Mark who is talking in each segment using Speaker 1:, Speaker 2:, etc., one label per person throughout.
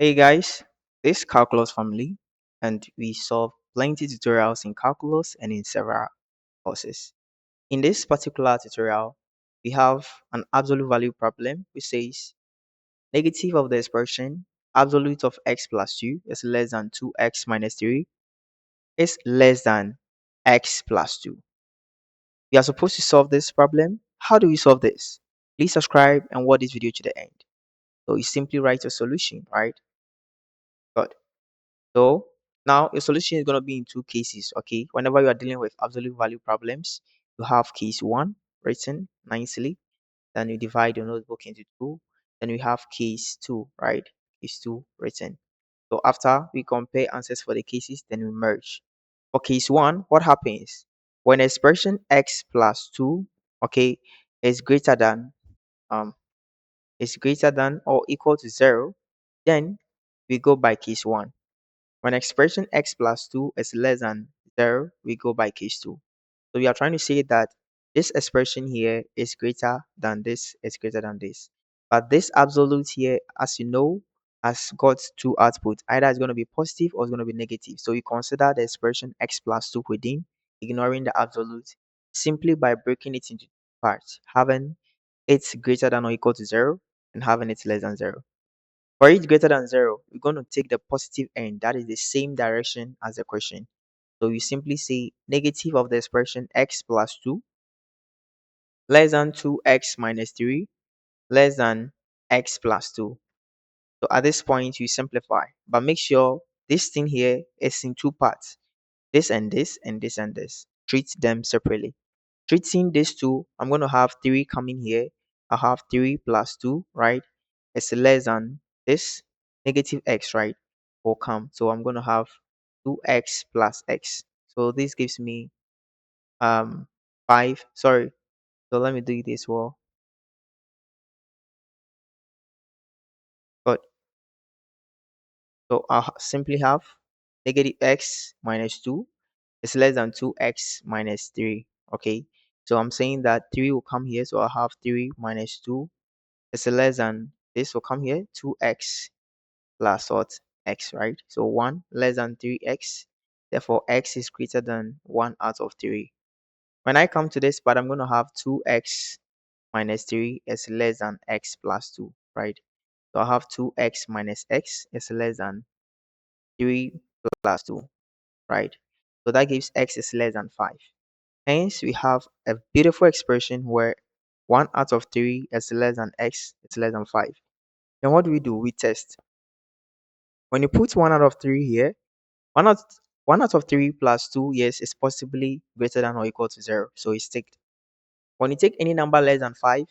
Speaker 1: Hey guys, this is Calculus Family, and we solve plenty tutorials in calculus and in several courses. In this particular tutorial, we have an absolute value problem which says negative of the expression absolute of x plus 2 is less than 2x minus 3 is less than x plus 2. We are supposed to solve this problem. How do we solve this? Please subscribe and watch this video to the end. So you simply write a solution, right? Good. So now your solution is going to be in two cases. Okay, whenever you are dealing with absolute value problems, you have case one written nicely, then you divide your notebook into two, then we have case two, right? Case two written. So after we compare answers for the cases, then we merge. For case one, what happens when expression x plus 2, okay, is greater than um or equal to 0, then we go by case one. When expression x plus 2 is less than 0, we go by case 2. So we are trying to say that this expression here is greater than this, is greater than this. But this absolute here, as you know, has got two outputs. Either it's going to be positive or it's going to be negative. So we consider the expression x plus 2 within, ignoring the absolute, simply by breaking it into two parts, having it greater than or equal to 0 and having it less than 0. For each greater than 0, we're going to take the positive end. That is the same direction as the question. So you simply say negative of the expression x plus 2 less than 2x minus 3 less than x plus 2. So at this point, you simplify. But make sure this thing here is in two parts. This and this and this and this. Treat them separately. Treating these two, I'm going to have 3 coming here. I have 3 plus 2, right? It's less than this negative x, right? Will come. So I'm going to have 2x plus x. So this gives me 5. Sorry. So let me do this well. Good. So I'll simply have negative x minus 2 is less than 2x minus 3. Okay. So I'm saying that 3 will come here. So I'll have 3 minus 2 is less than this will come here 2x plus what x, right? So 1 less than 3x, therefore x is greater than 1 out of 3. When I come to this part, I'm going to have 2x minus 3 is less than x plus 2, right? So I have 2x minus x is less than 3 plus 2, right? So that gives x is less than 5. Hence we have a beautiful expression where 1 out of 3 is less than x, it's less than 5. Then what do? We test. When you put 1 out of 3 here, 1 out 1 out of 3 plus 2, yes, is possibly greater than or equal to 0. So it's ticked. When you take any number less than 5,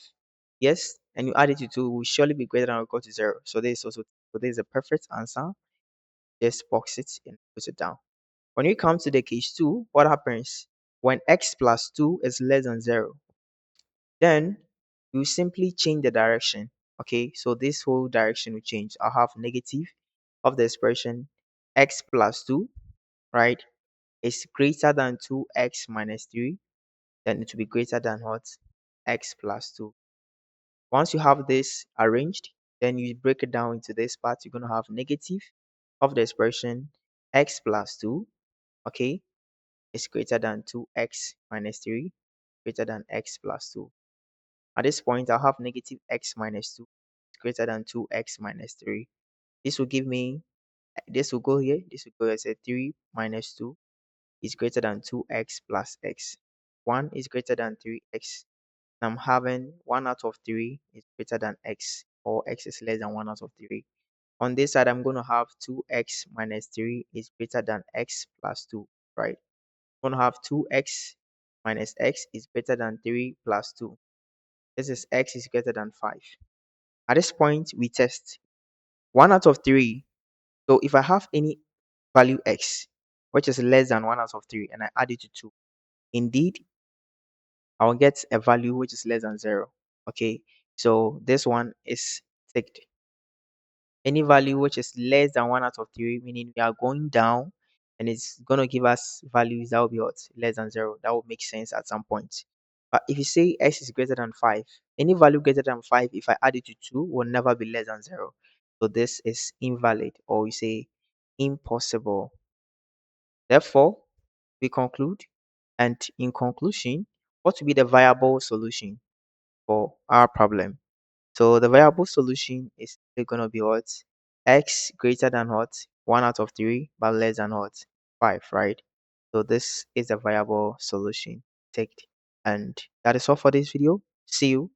Speaker 1: yes, and you add it to 2, it will surely be greater than or equal to 0. So this is a perfect answer. Just box it and put it down. When you come to the case 2, what happens? When x plus 2 is less than 0, then you simply change the direction. Okay, so this whole direction will change. I'll have negative of the expression x plus 2, right, is greater than 2x minus 3, then it will be greater than what? X plus 2. Once you have this arranged, then you break it down into this part. You're going to have negative of the expression x plus 2, okay, is greater than 2x minus 3, greater than x plus 2. At this point, I'll have negative x minus 2 is greater than 2x minus 3. This will give me, this will go here, this will go as a 3 minus 2 is greater than 2x plus x. 1 is greater than 3x. I'm having 1 out of 3 is greater than x, or x is less than 1 out of 3. On this side, I'm going to have 2x minus 3 is greater than x plus 2, right? I'm going to have 2x minus x is greater than 3 plus 2. This is x is greater than 5. At this point, we test 1 out of 3. So if I have any value x, which is less than 1 out of 3, and I add it to 2, indeed, I will get a value which is less than 0. Okay, so this one is ticked. Any value which is less than 1 out of 3, meaning we are going down, and it's going to give us values that will be what? Less than 0. That will make sense at some point. But if you say x is greater than 5, any value greater than 5, if I add it to 2, will never be less than 0. So this is invalid, or we say impossible. Therefore, we conclude, and in conclusion, what will be the viable solution for our problem? So the viable solution is going to be what? X greater than what? 1 out of 3, but less than what? 5, right? So this is a viable solution. Take, and that is all for this video. See you